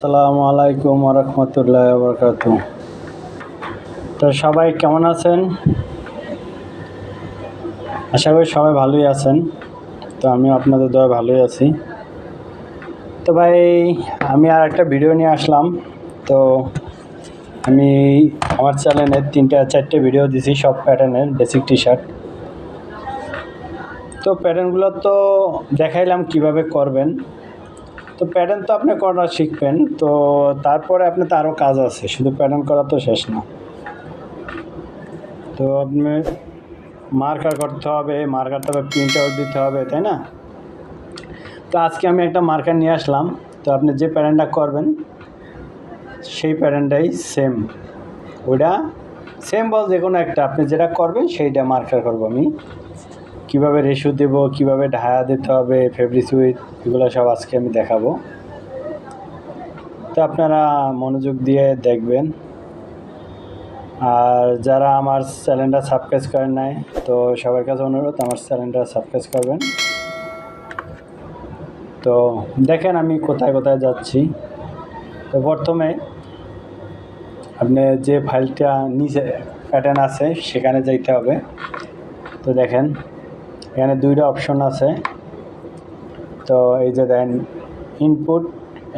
আসসালামু আলাইকুম ওয়া রাহমাতুল্লাহি ওয়া বারাকাতুহু। তো সবাই কেমন আছেন? আশা করি সবাই ভালোই আছেন। তো আমিও আপনাদের দয়ায় ভালোই আছি। তো ভাই আমি আর একটা ভিডিও নিয়ে আসলাম। তো আমি আমার চ্যানেলে 3-4টে ভিডিও দিছি সব প্যাটার্নের বেসিক টি-শার্ট। তো প্যাটার্নগুলো তো দেখাইলাম কিভাবে করবেন। তো প্যাটার্ন তো আপনি করা শিখবেন, তো তারপরে আপনার তো আরও কাজ আছে, শুধু প্যাটার্ন করা তো শেষ না। তো আপনি মার্কার করতে হবে, মার্কার তারপর প্রিন্ট আউট দিতে হবে, তাই না? তো আজকে আমি একটা মার্কার নিয়ে আসলাম। তো আপনি যে প্যাটার্নটা করবেন সেই প্যাটার্নটাই সেম, ওইটা সেম বল যে কোনো একটা আপনি যেটা করবেন সেইটা মার্কার করবো আমি। কীভাবে রেশিও দেবো, কীভাবে ঢায়া দিতে হবে, ফেব্রিক সুইচ, এগুলো সব আজকে আমি দেখাবো। তো আপনারা মনোযোগ দিয়ে দেখবেন। আর যারা আমার চ্যানেলটা সাবস্ক্রাইব করেন নাই, তো সবার কাছে অনুরোধ আমার চ্যানেলটা সাবস্ক্রাইব করবেন। তো দেখেন আমি কোথায় কোথায় যাচ্ছি। তো প্রথমে আপনি যে ফাইলটা নিচে প্যাটার্ন আছে সেখানে যাইতে হবে। তো দেখেন এখানে দুইটা অপশন আছে। তো এই যে দেখেন ইনপুট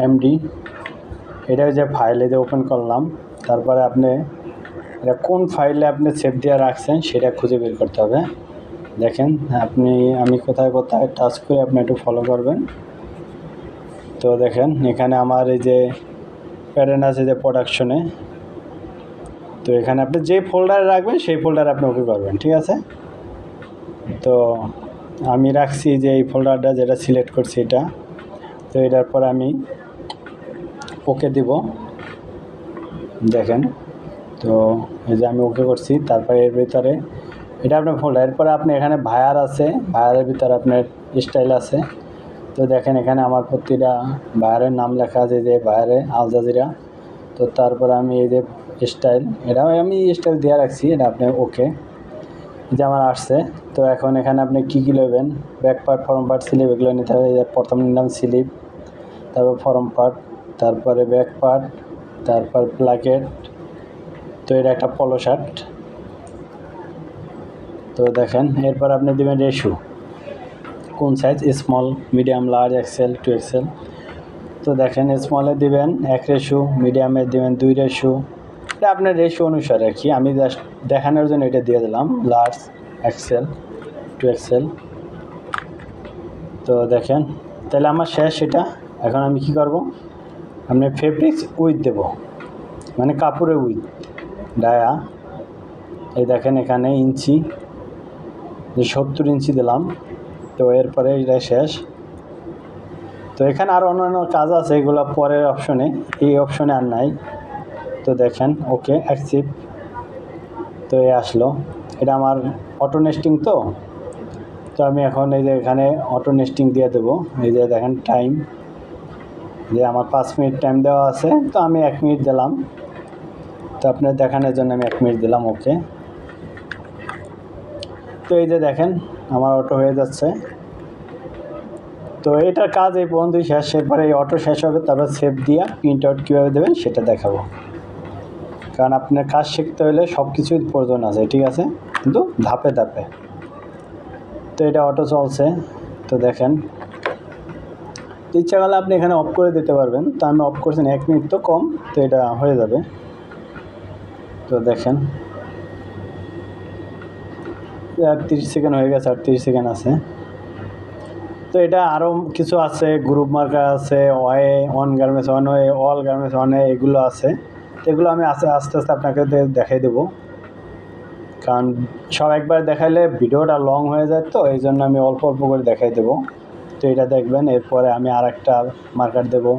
এমডি, এটা যে ফাইল এই যে ওপেন করলাম, তারপরে আপনি এটা কোন ফাইলে আপনি সেভ দিয়ে রাখছেন সেটা খুঁজে বের করতে হবে। দেখেন আমি কোথায় কোথায় টাচ করে আপনি একটু ফলো করবেন। তো দেখেন এখানে আমার এই যে প্যাটার্ন আছে যে প্রোডাকশনে, তো এখানে আপনি যে ফোল্ডারে রাখবেন সেই ফোল্ডারে আপনি ওকে করবেন, ঠিক আছে? তো আমি রাখছি যে এই ফোল্ডারটা যেটা সিলেক্ট করছি এটা। তো এটার পর আমি ওকে দিব, দেখেন। তো এই যে আমি ওকে করছি, তারপরে এর ভিতরে এটা আপনার ফোল্ডার, এরপরে আপনি এখানে ভায়ার আছে, ভায়ারের ভিতরে আপনার স্টাইল আছে। তো দেখেন এখানে আমার প্রতিটা ভায়ারের নাম লেখা আছে, যে ভায়ারে আল জাজিরা। তো তারপরে আমি এই যে স্টাইল, এটা আমি স্টাইল দিয়ে রাখছি, এটা আপনি ওকে যে আমার আসছে। তো এখন এখানে আপনি কী কী নেবেন, back part, form part, slip, এগুলো নিতে হবে। প্রথম নিলাম স্লিপ, তারপর ফরম পার্ট, তারপরে ব্যাক পার্ট, তারপর প্লাকেট। তো এটা একটা পলো শার্ট। তো দেখেন এরপর আপনি দেবেন রেশু, কোন size, small, medium, large, XL, 2XL। তো দেখেন স্মলে দিবেন 1 রেশু, মিডিয়ামে দিবেন 2 রেশু। এটা আপনার রেশু অনুসারে আর কি, আমি জাস্ট দেখানোর জন্য এটা দিয়ে দিলাম, লার্জ, এক্সেল, 2XL। তো দেখেন তাহলে আমার শেষ এটা। এখন আমি কি করব, আপনি ফেব্রিক্স উইথ দেব, মানে কাপড়ের উইথ ডায়া। এই দেখেন এখানে ইঞ্চি, যে 70 ইঞ্চি দিলাম। তো এরপরে এটা শেষ। তো এখানে আরও অন্যান্য কাজ আছে, এগুলো পরের অপশনে, এই অপশনে আর নাই। তো দেখেন ওকে অ্যাকসেপ্ট। তো এই আসলো, এটা আমার অটো নেস্টিং। তো আমি এখন এই যে এখানে অটো নেস্টিং দিয়ে দেবো। এই যে দেখেন টাইম, যে আমার 5 মিনিট টাইম দেওয়া আছে, তো আমি 1 মিনিট দিলাম। তো আপনার দেখানোর জন্য আমি 1 মিনিট দিলাম, ওকে। তো এই যে দেখেন আমার অটো হয়ে যাচ্ছে। তো এটার কাজ এই পর্যন্তই শেষ। এরপরে এই অটো শেষ হবে, তারপর সেভ দিয়ে প্রিন্ট আউট কীভাবে দেবেন সেটা দেখাবো। কারণ আপনার কাজ শিখতে হলে সব কিছুই প্রয়োজন আছে, ঠিক আছে, কিন্তু ধাপে ধাপে। তো এটা অটো চলছে। তো দেখেন ইচ্ছা করলে আপনি এখানে অফ করে দিতে পারবেন। তো আমি অফ করছেন, 1 মিনিট তো কম, তো এটা হয়ে যাবে। তো দেখেন 30 সেকেন্ড হয়ে গেছে, 30 সেকেন্ড আছে। তো এটা আরও কিছু আছে, গ্রুপ মার্কার আছে, way, on garments, on way, all garments, on way, এগুলো আছে। তো এগুলো আমি আস্তে আস্তে আপনাকে দেখাই দেবো, কারণ সব একবার দেখাইলে ভিডিওটা লং হয়ে যায়, তো এই জন্য আমি অল্প অল্প করে দেখাই দেবো। তো এটা দেখবেন, এরপরে আমি আর একটা মার্কার দেবো,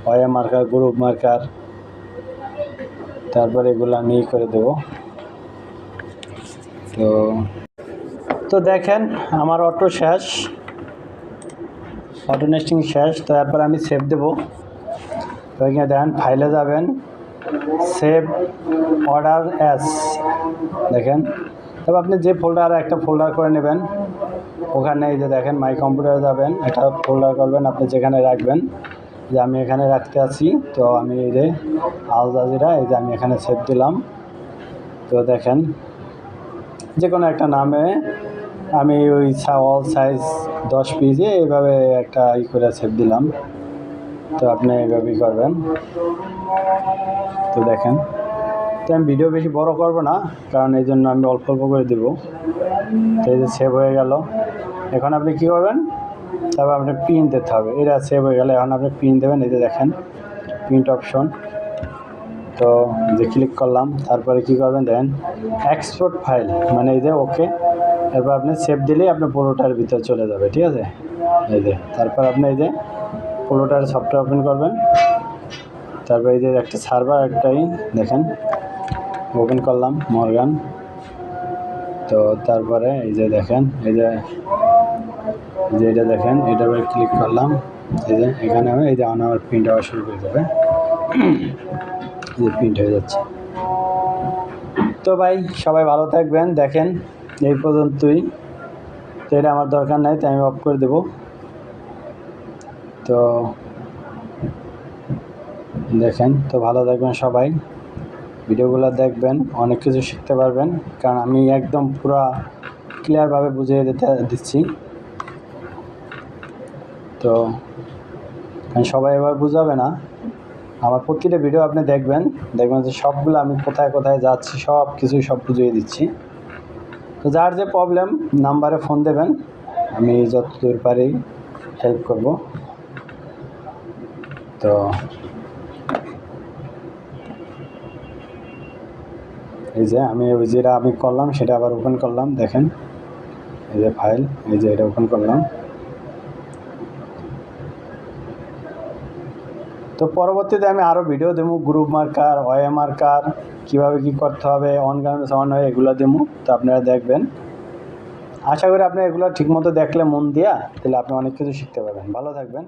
ওয়ে মার্কার, গ্রুপ মার্কার, তারপরে এগুলো আমি করে দেবো। তো দেখেন আমার অটো শেষ, অটো নেস্টিং শেষ। তো তারপর আমি সেভ দেবো। তো এখানে দেখেন ফাইলে যাবেন, সেভ অর্ডার অ্যাজ, দেখেন। তবে আপনি যে ফোল্ডার, একটা ফোল্ডার করে নেবেন। ওখানে এই যে দেখেন মাই কম্পিউটারে যাবেন, একটা ফোল্ডার করবেন আপনি যেখানে রাখবেন। যে আমি এখানে রাখতে আছি। তো আমি এই যে আল জাজিরা এই যে আমি এখানে সেভ দিলাম। তো দেখেন যে কোনো একটা নামে আমি ওই অল সাইজ 10 পিসে এইভাবে একটা করে সেভ দিলাম। তো আপনি এইভাবেই করবেন। তো দেখেন, তো আমি ভিডিও বেশি বড় করব না, কারণ এই জন্য আমি অল্প অল্প করে দেবো। তো এই যে সেভ হয়ে গেল। এখন আপনি কী করবেন, তারপর আপনি প্রিন্ট দিতে হবে। এটা সেভ হয়ে গেলে এখন আপনি প্রিন্ট দেবেন। এই যে দেখেন প্রিন্ট অপশন। তো যে ক্লিক করলাম, তারপরে কি করবেন দেখেন এক্সপোর্ট ফাইল, মানে এই যে ওকে। এরপর আপনি সেভ দিলেই আপনার পুরোটার ভিতরে চলে যাবে, ঠিক আছে। এই যে তারপর আপনি এই যে পুরোটার সফটওয়্যার ওপেন করবেন। তারপর এই যে একটা সার্ভার একটাই দেখেন ওপেন করলাম মর্গান। তো তারপরে এই যে দেখেন এই যে এটা দেখেন, এটার উপরে ক্লিক করলাম। এই যে এখানে এই যে আমার প্রিন্ট হওয়া শুরু হয়ে যাবে। এই যে প্রিন্ট হয়ে যাচ্ছে। তো ভাই সবাই ভালো থাকবেন। দেখেন এই পর্যন্তই। তো এটা আমার দরকার নাই, তাই আমি অফ করে দেব। তো দেখেন, তো ভালো থাকবেন সবাই, ভিডিওগুলো দেখবেন, অনেক কিছু শিখতে পারবেন, কারণ আমি একদম পুরো ক্লিয়ারভাবে বুঝিয়ে দিচ্ছি। তো সবাই এবার বুঝাবে না, আমার প্রতিটা ভিডিও আপনি দেখবেন যে সবগুলো আমি কোথায় কোথায় যাচ্ছি সব কিছুই সব বুঝিয়ে দিচ্ছি। তো যার যে প্রবলেম নাম্বারে ফোন দেবেন, আমি যতদূর পারি হেল্প করব। তো এই যে আমি ওই যেটা আমি করলাম সেটা আবার ওপেন করলাম। দেখেন এই যে ফাইল, এই যে এটা ওপেন করলাম। তো পরবর্তীতে আমি আরও ভিডিও দেবো, গ্রুপ মার্কার, ওয়ে মার্কার, কীভাবে কী করতে হবে, অন গার্মেন্টস অন হয়, এগুলো দেবো। তো আপনারা দেখবেন। আশা করি আপনি এগুলো ঠিকমতো দেখলে মন দিয়া, তাহলে আপনি অনেক কিছু শিখতে পারবেন। ভালো থাকবেন।